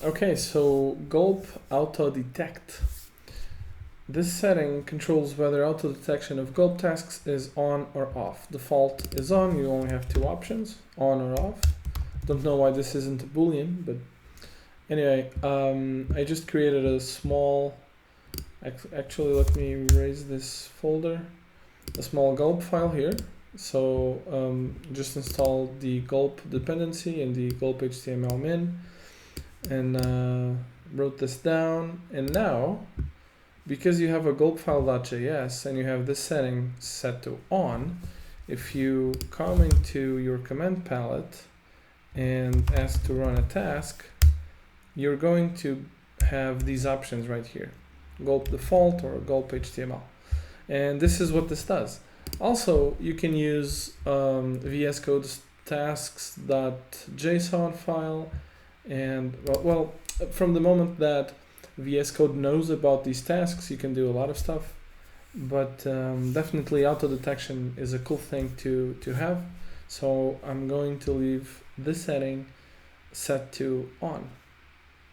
Okay, so gulp.autoDetect. This setting controls whether auto detection of gulp tasks is on or off. Default is on, you only have two options, on or off. Don't know why this isn't a boolean, but anyway, I just created a small, actually let me erase this folder, a small gulp file here. So just install the gulp dependency and the gulp HTML min, and wrote this down. And now, because you have a gulp file.js and you have this setting set to on, if you come into your command palette and ask to run a task, you're going to have these options right here, gulp default or gulp HTML. And this is what this does. Also, you can use VS Code's tasks.json file, and well, from the moment that VS Code knows about these tasks, you can do a lot of stuff, but definitely auto detection is a cool thing to have. So I'm going to leave this setting set to on.